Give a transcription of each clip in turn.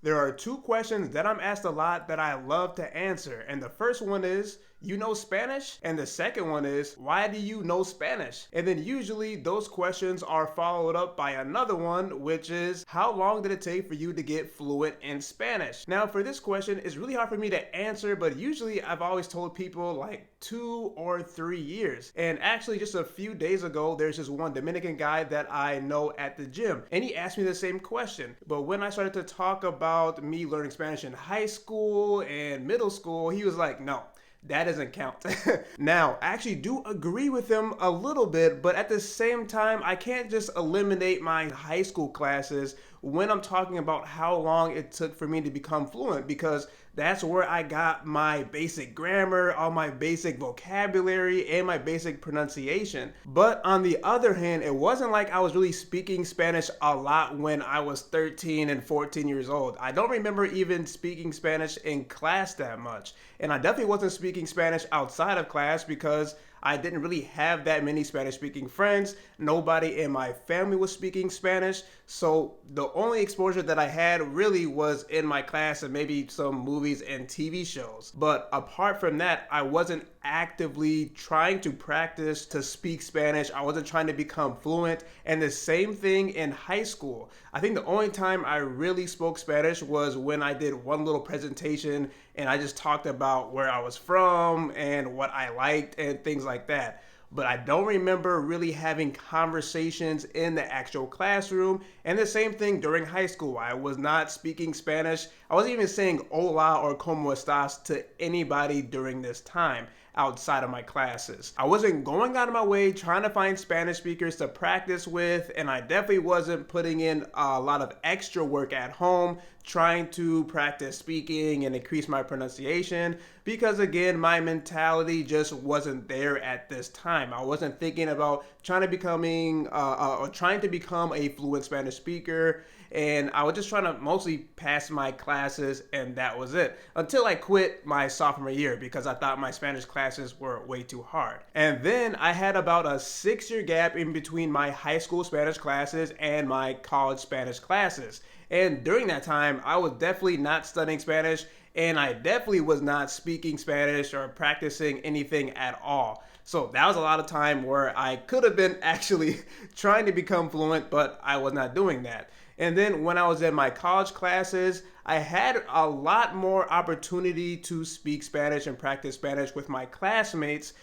There are two questions that I'm asked a lot that I love to answer. And the first one is, you know Spanish? And the second one is, why do you know Spanish? And then usually those questions are followed up by another one, which is, how long did it take for you to get fluent in Spanish? Now, for this question, it's really hard for me to answer, but usually I've always told people like 2 or 3 years. And actually, just a few days ago, there's this one Dominican guy that I know at the gym, and he asked me the same question. But when I started to talk about me learning Spanish in high school and middle school, he was like, no, that doesn't count. Now, I actually do agree with him a little bit, but at the same time, I can't just eliminate my high school classes when I'm talking about how long it took for me to become fluent, because that's where I got my basic grammar, all my basic vocabulary, and my basic pronunciation. But on the other hand, it wasn't like I was really speaking Spanish a lot when I was 13 and 14 years old. I don't remember even speaking Spanish in class that much. And I definitely wasn't speaking Spanish outside of class because I didn't really have that many Spanish speaking friends. Nobody in my family was speaking Spanish. So the only exposure that I had really was in my class and maybe some movies and TV shows. But apart from that, I wasn't actively trying to practice to speak Spanish. I wasn't trying to become fluent. And the same thing in high school. I think the only time I really spoke Spanish was when I did one little presentation and I just talked about where I was from and what I liked and things like that. But I don't remember really having conversations in the actual classroom. And the same thing during high school. I was not speaking Spanish. I wasn't even saying hola or como estás to anybody during this time outside of my classes. I wasn't going out of my way trying to find Spanish speakers to practice with, and I definitely wasn't putting in a lot of extra work at home trying to practice speaking and increase my pronunciation, because again, my mentality just wasn't there at this time. I wasn't thinking about trying to become a fluent Spanish speaker, and I was just trying to mostly pass my classes, and that was it. Until I quit my sophomore year because I thought my Spanish classes were way too hard. And then I had about a 6-year gap in between my high school Spanish classes and my college Spanish classes. And during that time, I was definitely not studying Spanish, and I definitely was not speaking Spanish or practicing anything at all. So that was a lot of time where I could have been actually trying to become fluent, but I was not doing that. And then when I was in my college classes, I had a lot more opportunity to speak Spanish and practice Spanish with my classmates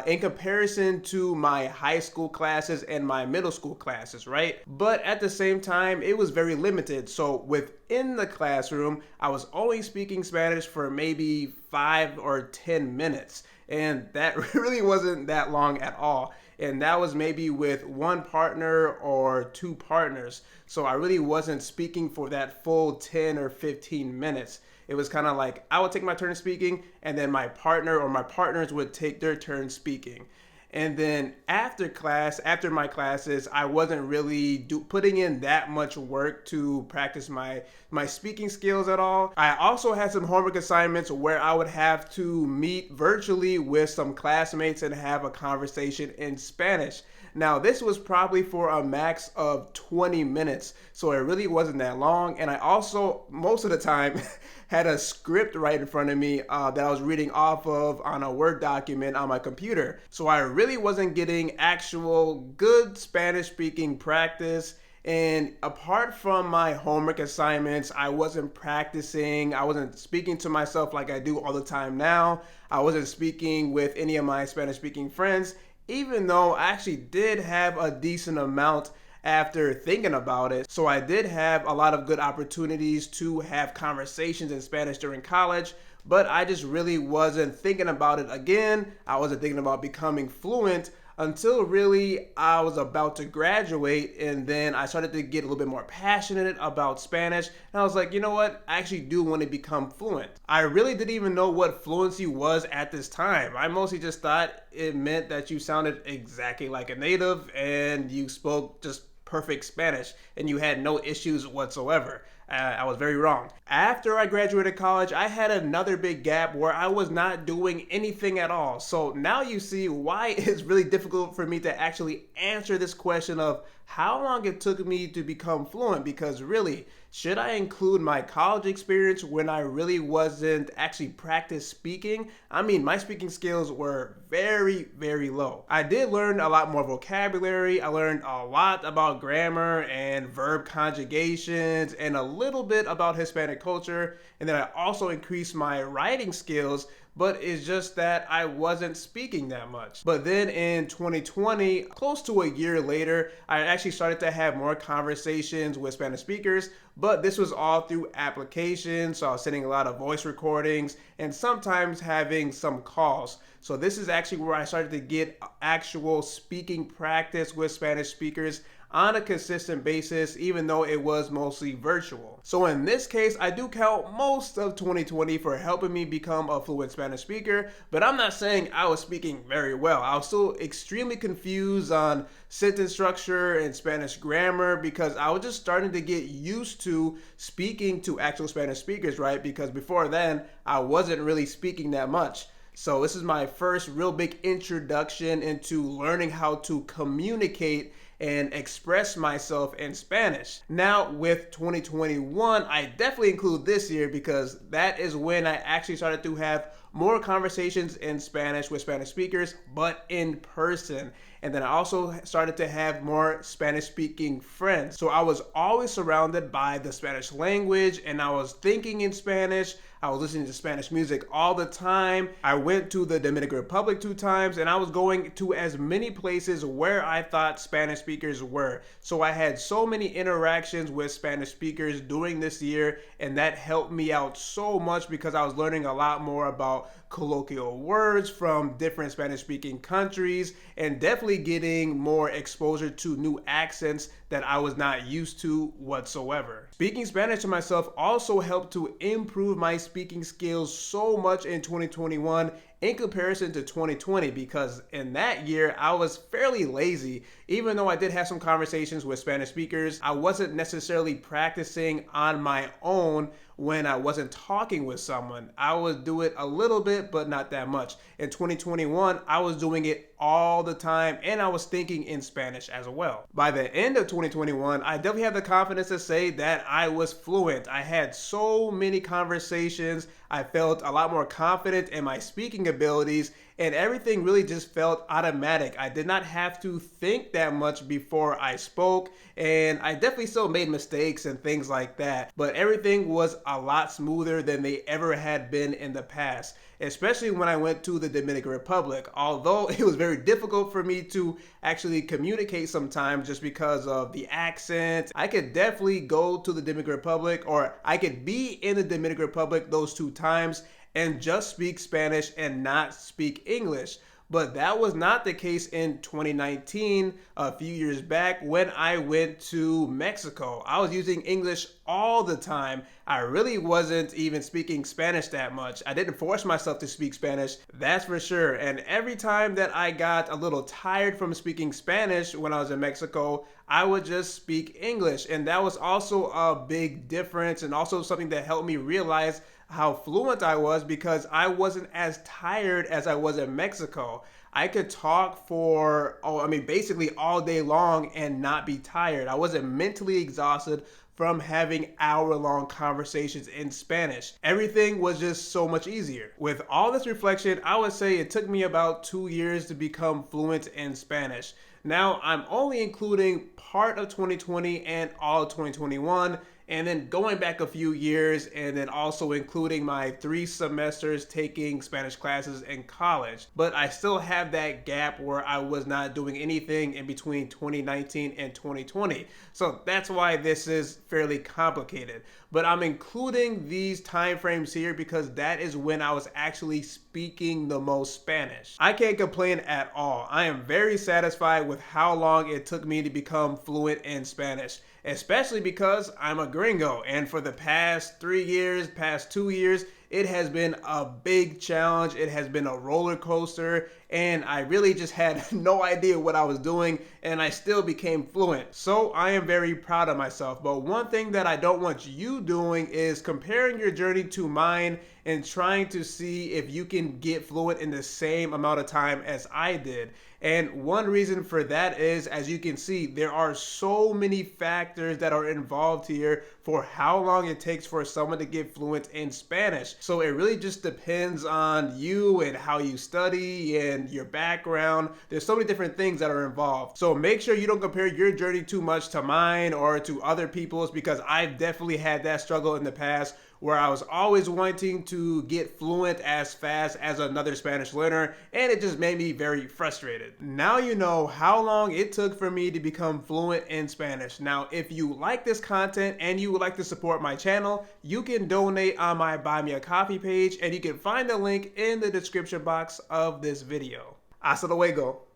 in comparison to my high school classes and my middle school classes, right? But at the same time, it was very limited. So within the classroom, I was only speaking Spanish for maybe 5 or 10 minutes. And that really wasn't that long at all. And that was maybe with one partner or two partners. So I really wasn't speaking for that full 10 or 15 minutes. It was kind of like I would take my turn speaking, and then my partner or my partners would take their turn speaking. And then after my classes, I wasn't really putting in that much work to practice my speaking skills at all. I also had some homework assignments where I would have to meet virtually with some classmates and have a conversation in Spanish. Now, this was probably for a max of 20 minutes, so it really wasn't that long. And I also, most of the time, had a script right in front of me that I was reading off of on a Word document on my computer. So I really wasn't getting actual good Spanish speaking practice. And apart from my homework assignments, I wasn't practicing. I wasn't speaking to myself like I do all the time now. I wasn't speaking with any of my Spanish speaking friends, even though I actually did have a decent amount after thinking about it. So I did have a lot of good opportunities to have conversations in Spanish during college, but I just really wasn't thinking about it again. I wasn't thinking about becoming fluent until really I was about to graduate, and then I started to get a little bit more passionate about Spanish, and I was like, you know what, I actually do want to become fluent. I really didn't even know what fluency was at this time. I mostly just thought it meant that you sounded exactly like a native and you spoke just perfect Spanish and you had no issues whatsoever. I was very wrong. After I graduated college, I had another big gap where I was not doing anything at all. So now you see why it's really difficult for me to actually answer this question of how long it took me to become fluent, because really, Should I include my college experience when I really wasn't actually practice speaking? I mean, my speaking skills were very low. I did learn a lot more vocabulary. I learned a lot about grammar and verb conjugations and a little bit about Hispanic culture. And then I also increased my writing skills, but it's just that I wasn't speaking that much. But then in 2020, close to a year later, I actually started to have more conversations with Spanish speakers, but this was all through applications. So I was sending a lot of voice recordings and sometimes having some calls. So this is actually where I started to get actual speaking practice with Spanish speakers on a consistent basis, even though it was mostly virtual. So in this case, I do count most of 2020 for helping me become a fluent Spanish speaker, but I'm not saying I was speaking very well. I was still extremely confused on sentence structure and Spanish grammar because I was just starting to get used to speaking to actual Spanish speakers, right? Because before then, I wasn't really speaking that much. So this is my first real big introduction into learning how to communicate and express myself in Spanish. Now with 2021, I definitely include this year because that is when I actually started to have more conversations in Spanish with Spanish speakers, but in person. And then I also started to have more Spanish speaking friends. So I was always surrounded by the Spanish language and I was thinking in Spanish. I was listening to Spanish music all the time. I went to the Dominican Republic 2 times and I was going to as many places where I thought Spanish speakers were. So I had so many interactions with Spanish speakers during this year, and that helped me out so much because I was learning a lot more about colloquial words from different Spanish speaking countries and definitely getting more exposure to new accents that I was not used to whatsoever. Speaking Spanish to myself also helped to improve my speaking skills so much in 2021 in comparison to 2020 because in that year I was fairly lazy. Even though I did have some conversations with Spanish speakers, I wasn't necessarily practicing on my own when I wasn't talking with someone. I would do it a little bit, but not that much. In 2021, I was doing it all the time and I was thinking in Spanish as well. By the end of 2021, I definitely have the confidence to say that I was fluent. I had so many conversations. I felt a lot more confident in my speaking abilities and everything really just felt automatic. I did not have to think that much before I spoke, and I definitely still made mistakes and things like that, but everything was a lot smoother than they ever had been in the past, especially when I went to the Dominican Republic. Although it was very difficult for me to actually communicate sometimes just because of the accent, I could definitely go to the Dominican Republic, or I could be in the Dominican Republic those 2 times and just speak Spanish and not speak English. But that was not the case in 2019, a few years back when I went to Mexico. I was using English all the time. I really wasn't even speaking Spanish that much. I didn't force myself to speak Spanish, that's for sure. And every time that I got a little tired from speaking Spanish when I was in Mexico, I would just speak English. And that was also a big difference and also something that helped me realize how fluent I was because I wasn't as tired as I was in Mexico. I could talk for, basically all day long and not be tired. I wasn't mentally exhausted from having hour-long conversations in Spanish. Everything was just so much easier. With all this reflection, I would say it took me about 2 years to become fluent in Spanish. Now, I'm only including part of 2020 and all of 2021, and then going back a few years, and then also including my 3 semesters taking Spanish classes in college. But I still have that gap where I was not doing anything in between 2019 and 2020. So that's why this is fairly complicated. But I'm including these time frames here because that is when I was actually speaking the most Spanish. I can't complain at all. I am very satisfied with how long it took me to become fluent in Spanish, especially because I'm a gringo, and for the past 3 years, past 2 years, it has been a big challenge. It has been a roller coaster, and I really just had no idea what I was doing, and I still became fluent. So I am very proud of myself. But one thing that I don't want you doing is comparing your journey to mine and trying to see if you can get fluent in the same amount of time as I did. And one reason for that is, as you can see, there are so many factors that are involved here for how long it takes for someone to get fluent in Spanish. So it really just depends on you and how you study and your background. There's so many different things that are involved. So make sure you don't compare your journey too much to mine or to other people's, because I've definitely had that struggle in the past where I was always wanting to get fluent as fast as another Spanish learner, and it just made me very frustrated. Now you know how long it took for me to become fluent in Spanish. Now, if you like this content and you would like to support my channel, you can donate on my Buy Me a Coffee page, and you can find the link in the description box of this video. Hasta luego.